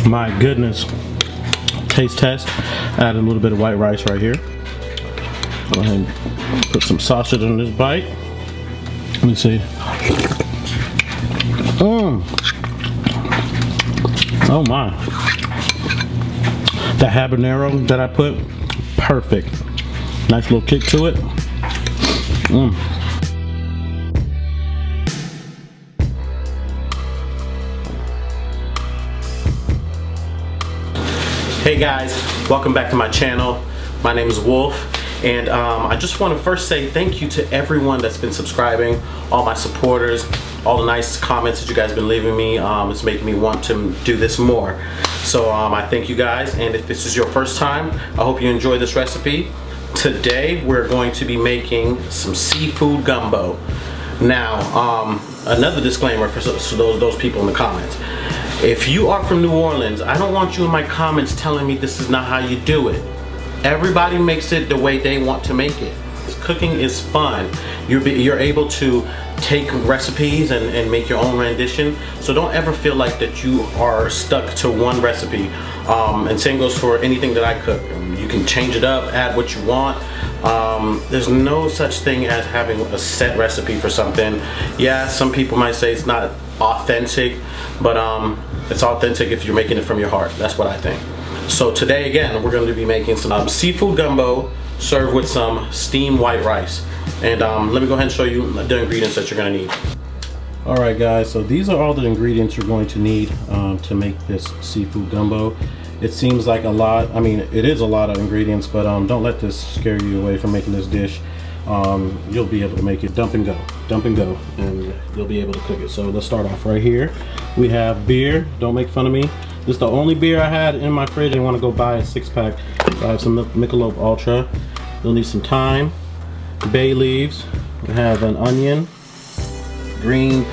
My goodness. Taste test. Add a little bit of white rice right here. Go ahead and put some sausage in this bite. Let me see. Oh my. The habanero that I put, perfect. Nice little kick to it. Hey guys, welcome back to my channel. My name is Wolf, and I just want to first say thank you to everyone that's been subscribing, all my supporters, all the nice comments that you guys have been leaving me. It's making me want to do this more. So I thank you guys, and if this is your first time, I hope you enjoy this recipe. Today we're going to be making some seafood gumbo. Now, another disclaimer for those people in the comments. If you are from New Orleans, I don't want you in my comments telling me this is not how you do it. Everybody makes it the way they want to make it. Cooking is fun. You're able to take recipes and make your own rendition. So don't ever feel like that you are stuck to one recipe. And same goes for anything that I cook. You can change it up, add what you want. There's no such thing as having a set recipe for something. Yeah, some people might say it's not authentic, but it's authentic if you're making it from your heart. That's what I think. So today again, we're going to be making some seafood gumbo served with some steamed white rice. And let me go ahead and show you the ingredients that you're going to need. Alright guys, so these are all the ingredients you're going to need to make this seafood gumbo. It seems like a lot. I mean, it is a lot of ingredients, but don't let this scare you away from making this dish. You'll be able to make it dump and go, and you'll be able to cook it. So let's start off right here. We have beer. Don't make fun of me. This is the only beer I had in my fridge. I want to go buy a 6-pack. So I have some Michelob Ultra. You'll need some thyme, bay leaves. We have an onion, green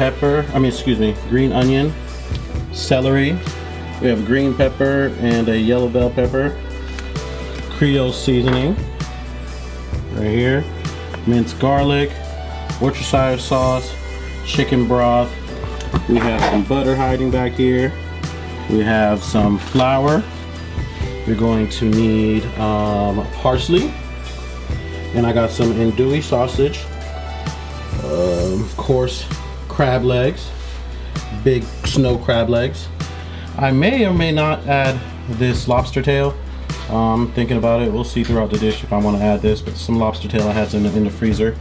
onion, celery. We have green pepper and a yellow bell pepper. Creole Seasoning right here. Minced garlic, Worcestershire Sauce, chicken broth. We have some butter hiding back here. We have some flour. We're going to need parsley. And I got some Andouille sausage. Coarse crab legs. Big snow crab legs. I may or may not add this lobster tail. I'm thinking about it. We'll see throughout the dish if I want to add this, but some lobster tail I had in the freezer.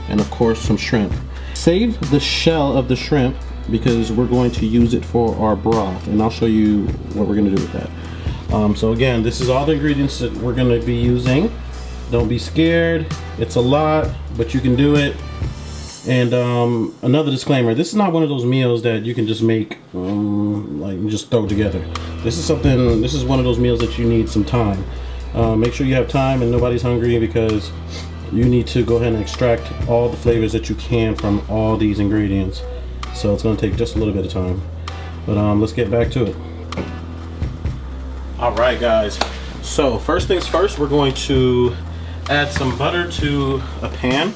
And of course some shrimp. Save the shell of the shrimp because we're going to use it for our broth, and I'll show you what we're going to do with that. So again, this is all the ingredients that we're going to be using. Don't be scared. It's a lot, but you can do it. And another disclaimer, this is not one of those meals that you can just make like just throw together. This is one of those meals that you need some time. Make sure you have time and nobody's hungry, because you need to go ahead and extract all the flavors that you can from all these ingredients. So it's going to take just a little bit of time, but let's get back to it. Alright guys, so first things first, we're going to add some butter to a pan.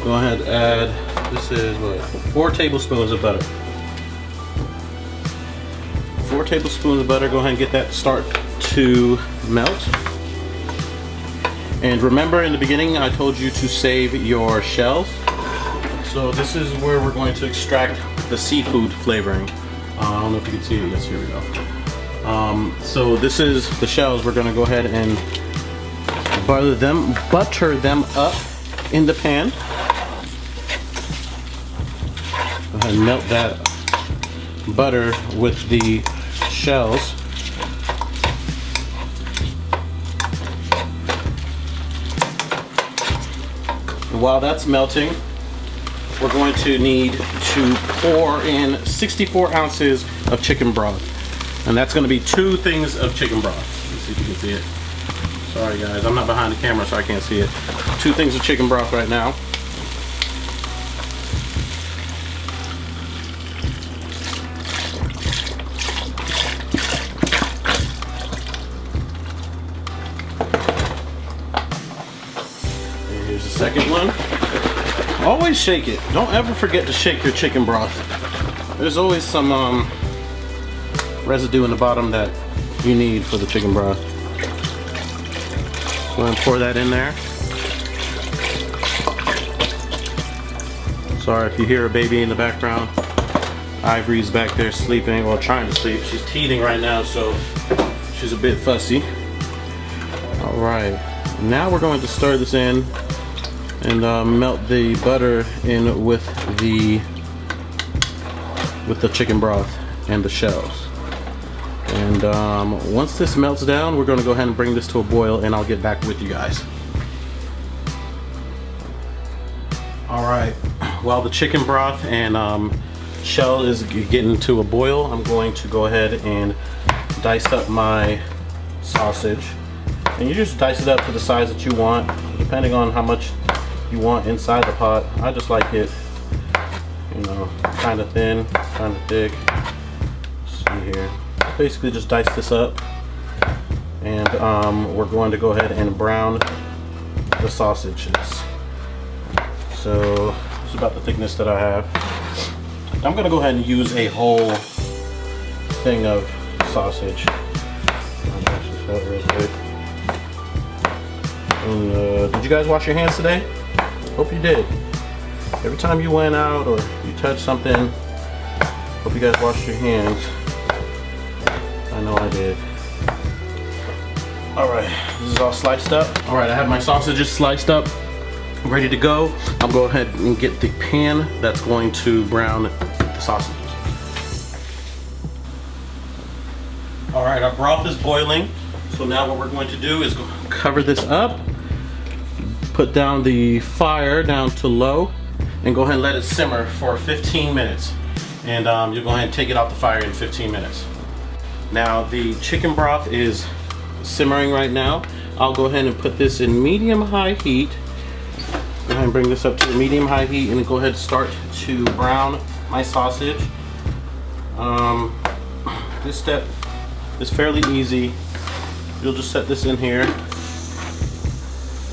Go ahead and add, this is what, 4 tablespoons of butter. 4 tablespoons of butter. Go ahead and get that start to melt. And remember, in the beginning I told you to save your shells. So this is where we're going to extract the seafood flavoring. I don't know if you can see it. Yes, here we go. So this is the shells. We're going to go ahead and butter them up in the pan. Go ahead and melt that butter with the shells. And while that's melting, we're going to need to pour in 64 ounces of chicken broth. And that's going to be 2 things of chicken broth. Let's see if you can see it. Sorry guys, I'm not behind the camera so I can't see it. 2 things of chicken broth right now. And here's the second one. Always shake it. Don't ever forget to shake your chicken broth. There's always some residue in the bottom that you need for the chicken broth. Go ahead and pour that in there. Sorry if you hear a baby in the background. Ivory's back there sleeping, or trying to sleep. She's teething right now, so she's a bit fussy. All right, now we're going to stir this in and melt the butter in with the chicken broth and the shells. And once this melts down, we're going to go ahead and bring this to a boil, and I'll get back with you guys. All right, while the chicken broth and shell is getting to a boil, I'm going to go ahead and dice up my sausage. And you just dice it up to the size that you want, depending on how much you want inside the pot. I just like it, you know, kind of thin, kind of thick. Let's see here. Basically just dice this up, and we're going to go ahead and brown the sausages. So this is about the thickness that I have. I'm going to go ahead and use a whole thing of sausage. I'll mash this out real quick. And, did you guys wash your hands today? Hope you did. Every time you went out or you touched something, hope you guys washed your hands. I know I did. Alright, this is all sliced up. Alright, I have my sausages sliced up, ready to go. I'll go ahead and get the pan that's going to brown the sausages. Alright, our broth is boiling. So now what we're going to do is cover this up, put down the fire down to low, and go ahead and let it simmer for 15 minutes. And you'll go ahead and take it off the fire in 15 minutes. Now the chicken broth is simmering right now. I'll go ahead and put this in medium-high heat. Go ahead and bring this up to medium-high heat and go ahead and start to brown my sausage. This step is fairly easy. You'll just set this in here,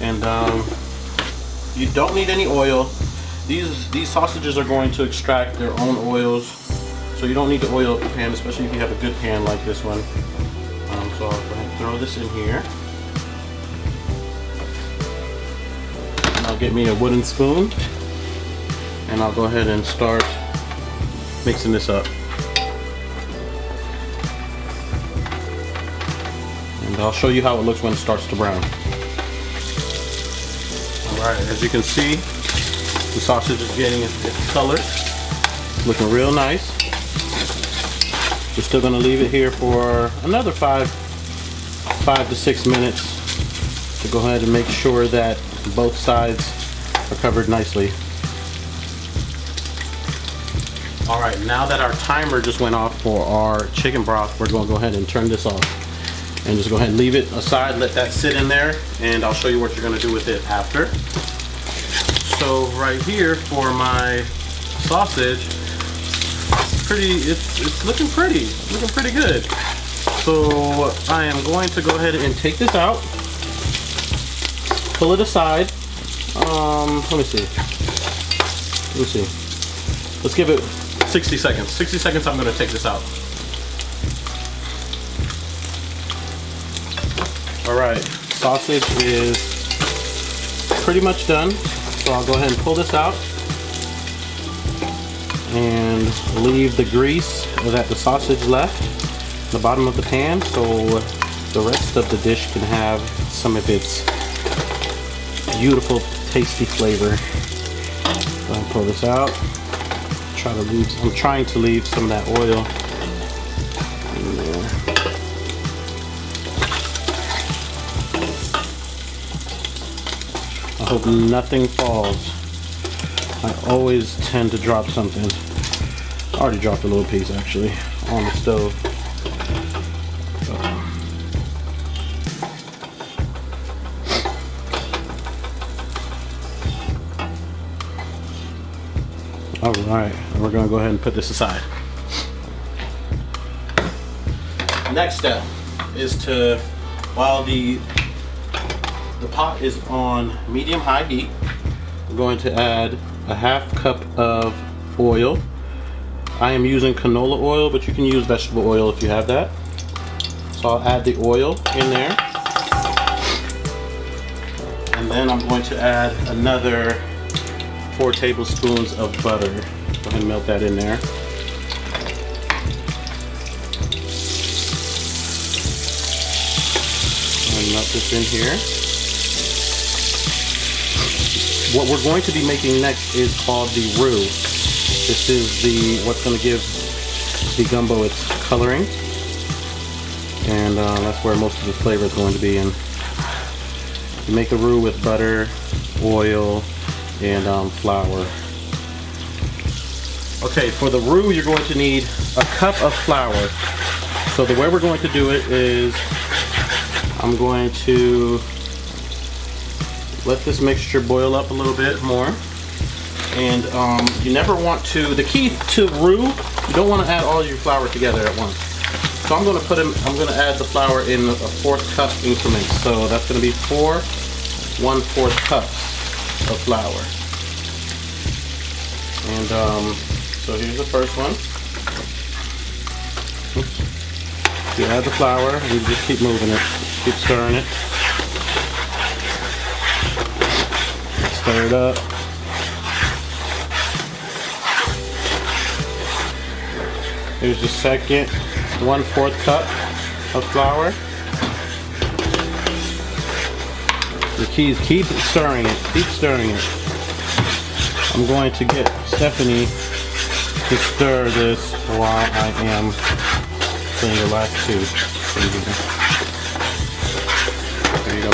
and you don't need any oil. These sausages are going to extract their own oils, so you don't need to oil the pan, especially if you have a good pan like this one. So I'll go ahead and throw this in here, and I'll get me a wooden spoon, and I'll go ahead and start mixing this up. And I'll show you how it looks when it starts to brown. Alright, as you can see, the sausage is getting its color. Looking real nice. We're still going to leave it here for another 5 to 6 minutes to go ahead and make sure that both sides are covered nicely. Alright, now that our timer just went off for our chicken broth, we're going to go ahead and turn this off. And just go ahead and leave it aside, let that sit in there, and I'll show you what you're going to do with it after. So right here for my sausage, it's looking pretty good. So I am going to go ahead and take this out, pull it aside. Let me see. Let's give it 60 seconds. 60 seconds, I'm going to take this out. Alright, sausage is pretty much done, so I'll go ahead and pull this out and leave the grease that the sausage left at the bottom of the pan, so the rest of the dish can have some of its beautiful, tasty flavor. Go ahead and pull this out. I'm trying to leave some of that oil in there. I hope nothing falls. I always tend to drop something. I already dropped a little piece actually on the stove. Alright, we're going to go ahead and put this aside. Next step is to, while the pot is on medium-high heat, we're going to add a 1/2 cup of oil. I am using canola oil, but you can use vegetable oil if you have that. So I'll add the oil in there. And then I'm going to add another 4 tablespoons of butter. Go ahead and melt that in there. And melt this in here. What we're going to be making next is called the roux. This is what's going to give the gumbo its coloring. And that's where most of the flavor is going to be in. You make the roux with butter, oil, and flour. Okay, for the roux you're going to need a cup of flour. So the way we're going to do it is I'm going to let this mixture boil up a little bit more. And you never want to, the key to roux, you don't want to add all your flour together at once. So I'm going to add the flour in a 1/4 cup increment. So that's going to be 4 1/4 cups of flour. And so here's the first one. Oops. You add the flour and you just keep moving it, keep stirring it. Stir it up. Here's the second 1/4 cup of flour. The key is keep stirring it, keep stirring it. I'm going to get Stephanie to stir this while I am putting the last 2. There you go.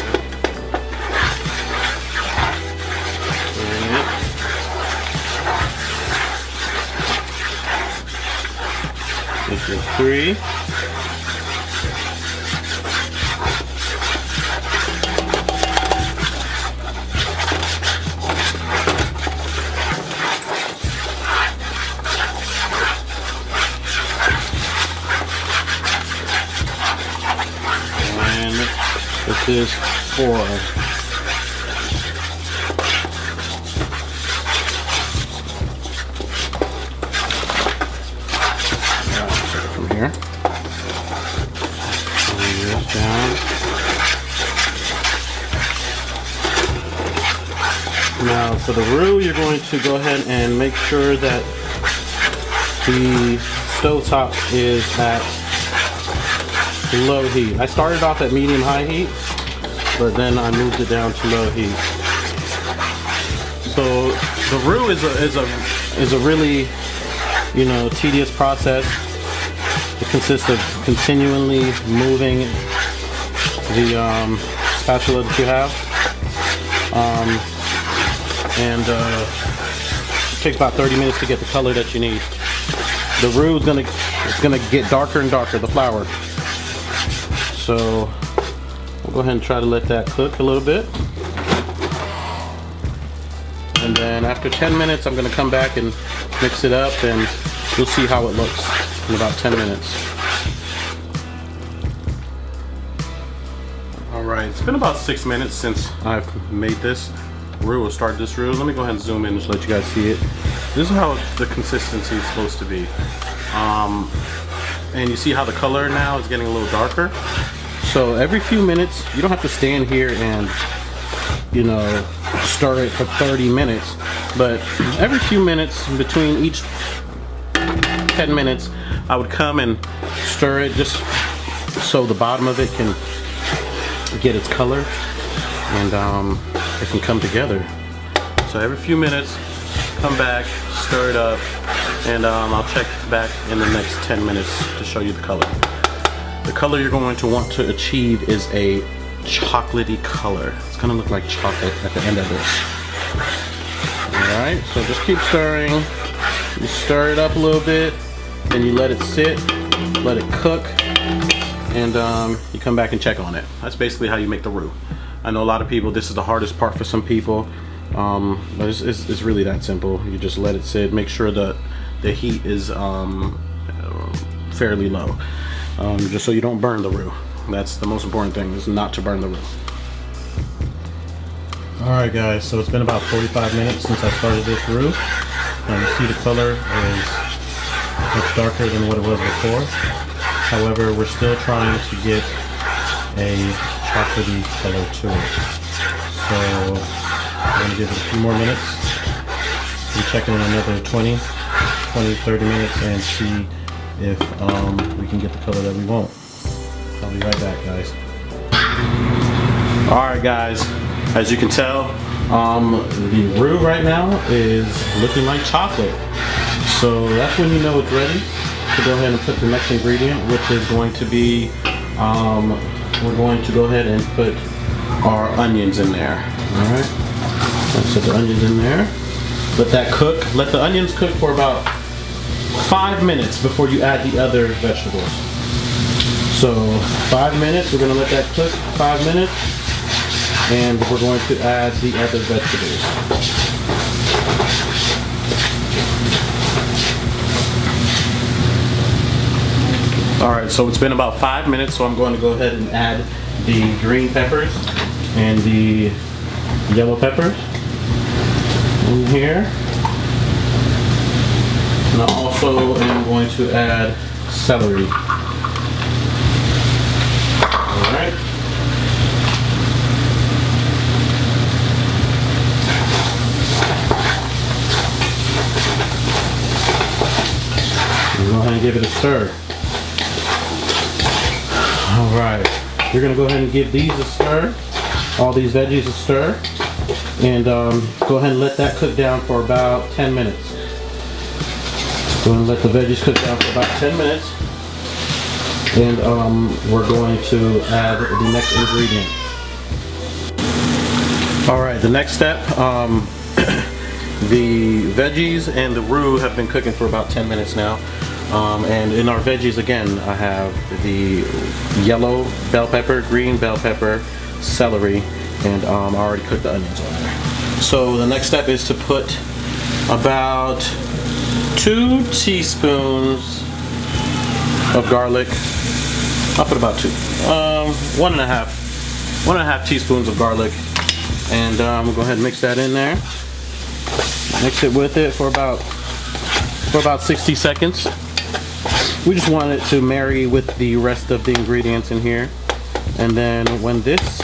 Stirring it. This is 3. This is 4. From here. Bring this down. Now for the roux, you're going to go ahead and make sure that the stovetop is at low heat. I started off at medium-high heat, but then I moved it down to low heat. So the roux is a really, tedious process. It consists of continually moving the spatula that you have, and it takes about 30 minutes to get the color that you need. The roux is gonna get darker and darker, the flour. So we'll go ahead and try to let that cook a little bit. And then after 10 minutes, I'm gonna come back and mix it up and you'll see how it looks in about 10 minutes. All right, it's been about 6 minutes since I've made this roux, or started this roux. Let me go ahead and zoom in and just let you guys see it. This is how the consistency is supposed to be. And you see how the color now is getting a little darker. So every few minutes, you don't have to stand here and, stir it for 30 minutes. But every few minutes, between each 10 minutes, I would come and stir it just so the bottom of it can get its color and it can come together. So every few minutes, come back, stir it up, and I'll check back in the next 10 minutes to show you the color. The color you're going to want to achieve is a chocolatey color. It's going to look like chocolate at the end of this. Alright, so just keep stirring. You stir it up a little bit, then you let it sit, let it cook, and you come back and check on it. That's basically how you make the roux. I know a lot of people, this is the hardest part for some people, but it's really that simple. You just let it sit, make sure that the heat is fairly low, just so you don't burn the roux. That's the most important thing, is not to burn the roux. Alright guys, so it's been about 45 minutes since I started this roux, and you see the color is Much darker than what it was before. However, we're still trying to get a chocolatey color to it. So I'm going to give it a few more minutes. We'll check in another 30 minutes and see if we can get the color that we want. I'll be right back, guys. Alright guys, as you can tell, the roux right now is looking like chocolate. So that's when you know it's ready to go ahead and put the next ingredient, which is going to be, we're going to go ahead and put our onions in there. Alright, let's put the onions in there. Let that cook. Let the onions cook for about 5 minutes before you add the other vegetables. So 5 minutes, we're going to let that cook 5 minutes, and we're going to add the other vegetables. Alright, so it's been about 5 minutes, so I'm going to go ahead and add the green peppers and the yellow peppers in here. And I also am going to add celery. Alright. Go ahead and give it a stir. Alright, we're going to go ahead and give these a stir, all these veggies a stir, and go ahead and let that cook down for about 10 minutes. Go ahead and let the veggies cook down for about 10 minutes, and we're going to add the next ingredient. Alright, the next step, the veggies and the roux have been cooking for about 10 minutes now. And in our veggies, again, I have the yellow bell pepper, green bell pepper, celery, and I already cooked the onions on there. So the next step is to put about 2 teaspoons of garlic. I'll put about 1.5 teaspoons of garlic, and we'll go ahead and mix that in there. Mix it with it for about 60 seconds. We just want it to marry with the rest of the ingredients in here. And then when this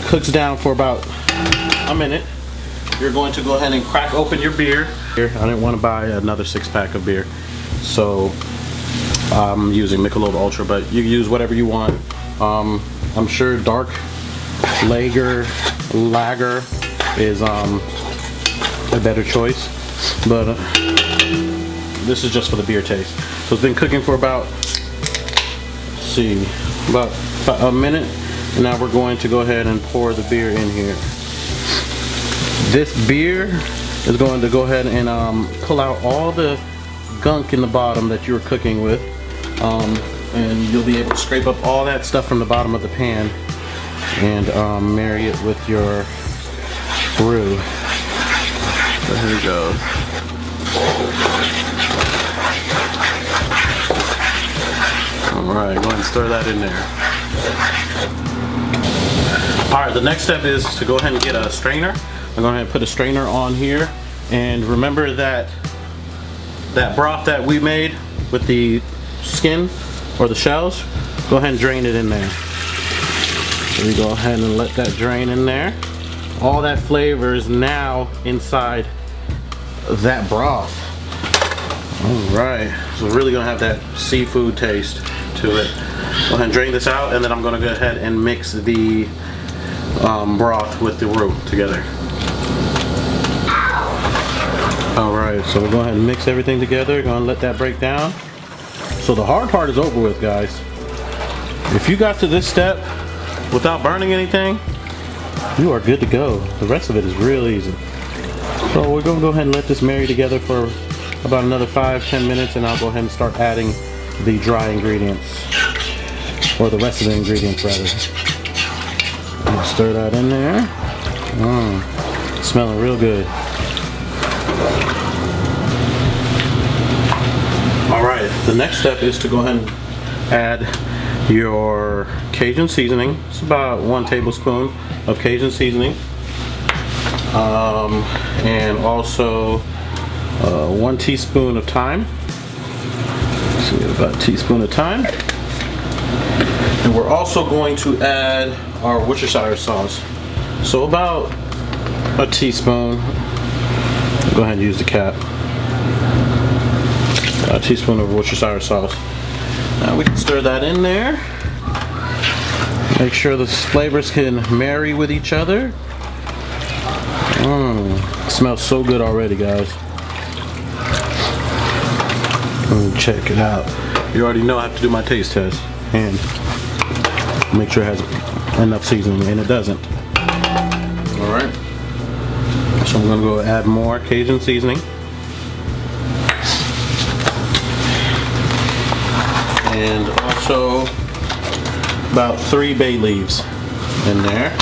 cooks down for about a minute, you're going to go ahead and crack open your beer. I didn't want to buy another 6-pack of beer, so I'm using Michelob Ultra, but you can use whatever you want. I'm sure dark lager is a better choice, but this is just for the beer taste. So it's been cooking for about, let's see, about a minute, and now we're going to go ahead and pour the beer in here. This beer is going to go ahead and pull out all the gunk in the bottom that you were cooking with, and you'll be able to scrape up all that stuff from the bottom of the pan and marry it with your roux. So here we go. Alright, go ahead and stir that in there. Alright, the next step is to go ahead and get a strainer. I'm going to go ahead and put a strainer on here. And remember that broth that we made with the skin or the shells, go ahead and drain it in there. So we go ahead and let that drain in there. All that flavor is now inside that broth. Alright, so we're really going to have that seafood taste to it. Go ahead and drain this out, and then I'm going to go ahead and mix the broth with the roux together. Alright, so we'll go ahead and mix everything together. Go ahead and let that break down. So the hard part is over with, guys. If you got to this step without burning anything, you are good to go. The rest of it is real easy. So we're going to go ahead and let this marry together for about another 5-10 minutes, and I'll go ahead and start adding the dry ingredients, or the rest of the ingredients rather. And stir that in there. Smelling real good. Alright, the next step is to go ahead and add your Cajun seasoning. It's about 1 tablespoon of Cajun seasoning. And also 1 teaspoon of thyme. So we have about a teaspoon of thyme. And we're also going to add our Worcestershire sauce. So about a teaspoon. Go ahead and use the cap. A teaspoon of Worcestershire sauce. Now we can stir that in there. Make sure the flavors can marry with each other. It smells so good already, guys. Check it out. You already know I have to do my taste test and make sure it has enough seasoning, and it doesn't. Alright. So I'm going to go add more Cajun seasoning. And also about 3 bay leaves in there.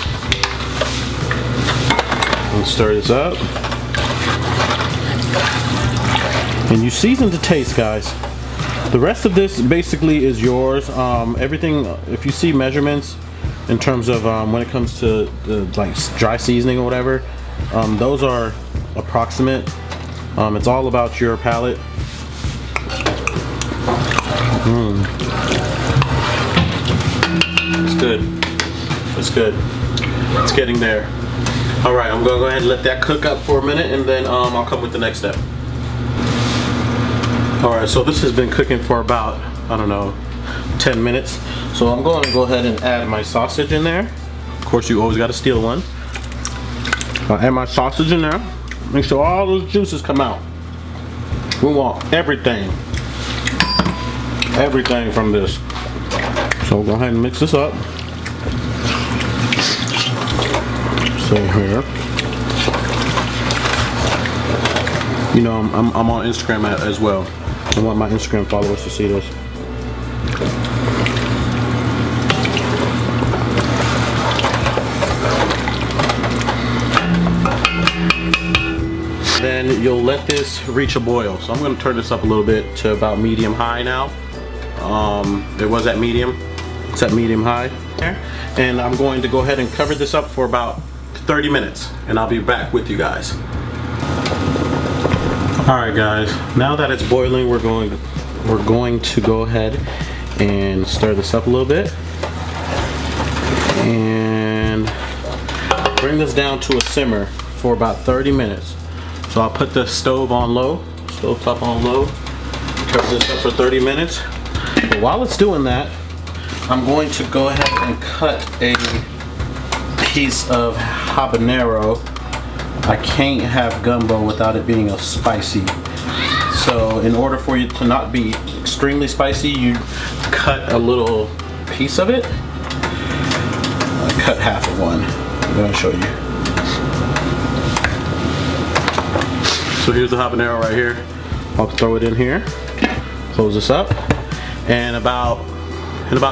And stir this up. And you season to taste, guys. The rest of this basically is yours. Everything, if you see measurements in terms of when it comes to like dry seasoning or whatever, those are approximate. It's all about your palate. It's good. It's good. It's getting there. All right, I'm gonna go ahead and let that cook up for a minute, and then I'll come with the next step. All right, so this has been cooking for about, I don't know, 10 minutes. So I'm going to go ahead and add my sausage in there. Of course, you always got to steal one. I'll add my sausage in there. Make sure all those juices come out. We want everything. Everything from this. So we'll go ahead and mix this up. So here. You know, I'm on Instagram as well. I want my Instagram followers to see this. Then you'll let this reach a boil. So I'm going to turn this up a little bit to about medium high now. It was at medium. It's at medium high there. And I'm going to go ahead and cover this up for about 30 minutes, and I'll be back with you guys. Alright guys, now that it's boiling, we're going to go ahead and stir this up a little bit and bring this down to a simmer for about 30 minutes. So I'll put the stove on low, stove top on low, cover this up for 30 minutes. But while it's doing that, I'm going to go ahead and cut a piece of habanero. I can't have gumbo without it being a spicy. So in order for you to not be extremely spicy, you cut a little piece of it. I cut half of one. I'm going to show you. So here's the habanero right here. I'll throw it in here. Close this up. And in about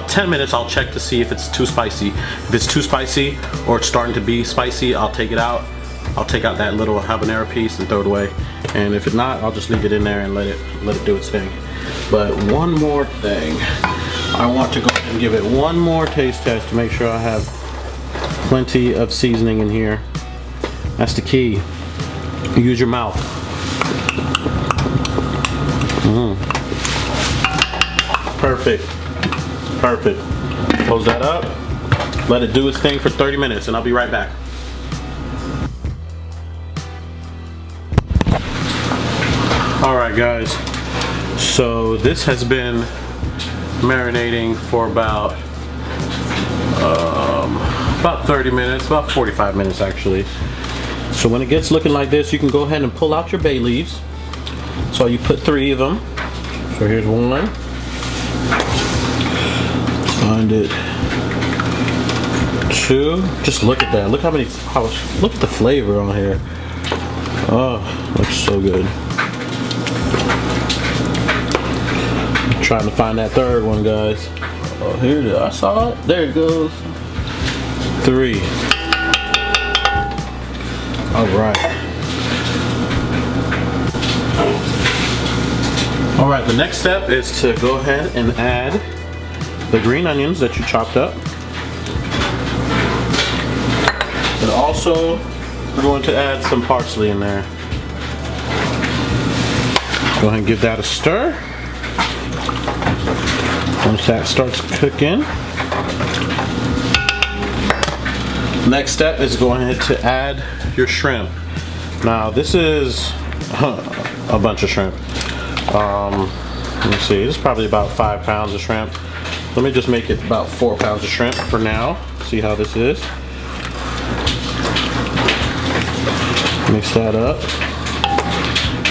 10 minutes, I'll check to see if it's too spicy. If it's too spicy or it's starting to be spicy, I'll take it out. I'll take out that little habanero piece and throw it away. And if it's not, I'll just leave it in there and let it do its thing. But one more thing. I want to go ahead and give it one more taste test to make sure I have plenty of seasoning in here. That's the key. Use your mouth. Perfect. Perfect. Close that up. Let it do its thing for 30 minutes and I'll be right back. Alright guys, so this has been marinating for about 30 minutes, about 45 minutes actually. So when it gets looking like this, you can go ahead and pull out your bay leaves. So you put 3 of them. So here's one. Find it. 2. Just look at that. Look how many. Look at the flavor on here. Oh, looks so good. I'm trying to find that 3rd one, guys. Oh, here it is. I saw it. There it goes. 3. All right. All right. The next step is to go ahead and add the green onions that you chopped up. And also, we're going to add some parsley in there. Go ahead and give that a stir. Once that starts cooking, next step is going ahead to add your shrimp. Now this is a bunch of shrimp. Let me see, this is probably about 5 pounds of shrimp. Let me just make it about 4 pounds of shrimp for now. See how this is. Mix that up.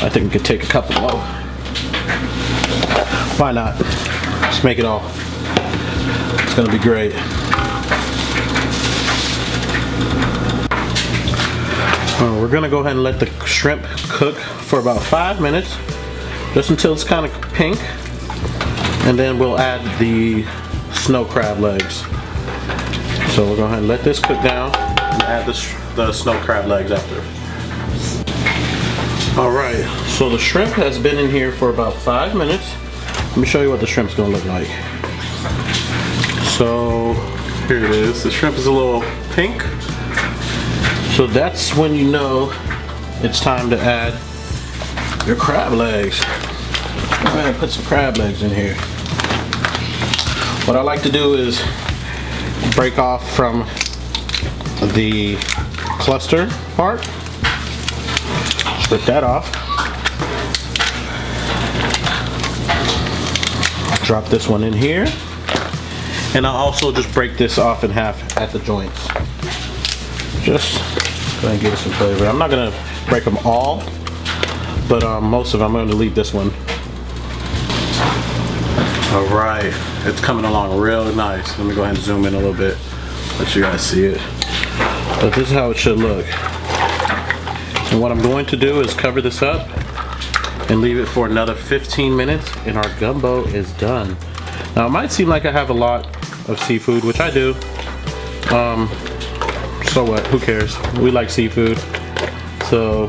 I think we could take a couple more. Why not? Just make it all. It's gonna be great. We're gonna go ahead and let the shrimp cook for about 5 minutes, just until it's kind of pink, and then we'll add the snow crab legs. So we'll go ahead and let this cook down and add the snow crab legs after. Alright, so the shrimp has been in here for about 5 minutes. Let me show you what the shrimp's gonna look like. So here it is. The shrimp is a little pink. So that's when you know it's time to add your crab legs. Go ahead and put some crab legs in here. What I like to do is break off from the cluster part. Rip that off. Drop this one in here. And I'll also just break this off in half at the joints. Just go ahead and give it some flavor. I'm not gonna break them all, but most of them, I'm gonna leave this one. All right, it's coming along real nice. Let me go ahead and zoom in a little bit, let you guys see it. But this is how it should look. And what I'm going to do is cover this up and leave it for another 15 minutes, and our gumbo is done. Now it might seem like I have a lot of seafood, which I do. So what, who cares? We like seafood. So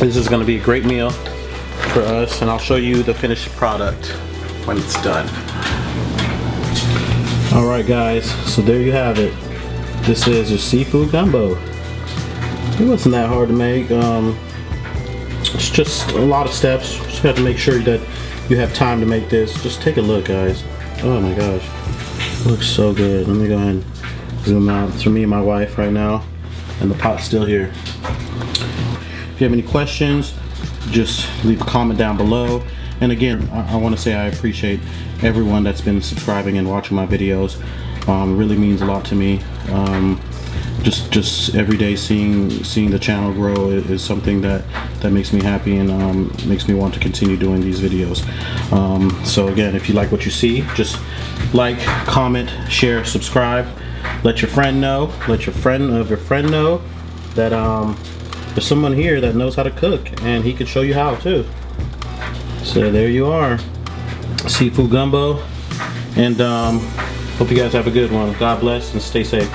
this is gonna be a great meal for us, and I'll show you the finished product when it's done. All right guys, so there you have it. This is your seafood gumbo. It wasn't that hard to make. It's just a lot of steps. Just have to make sure that you have time to make this. Just take a look, guys. Oh my gosh, it looks so good. Let me go ahead and zoom out. It's for me and my wife right now, and the pot's still here. If you have any questions, just leave a comment down below. And again, I want to say I appreciate everyone that's been subscribing and watching my videos. It really means a lot to me. Just every day seeing the channel grow is something that makes me happy, and makes me want to continue doing these videos. So again, if you like what you see, just like, comment, share, subscribe. Let your friend know. Let your friend of your friend know that there's someone here that knows how to cook, and he can show you how too. So there you are, seafood gumbo, and hope you guys have a good one. God bless and stay safe.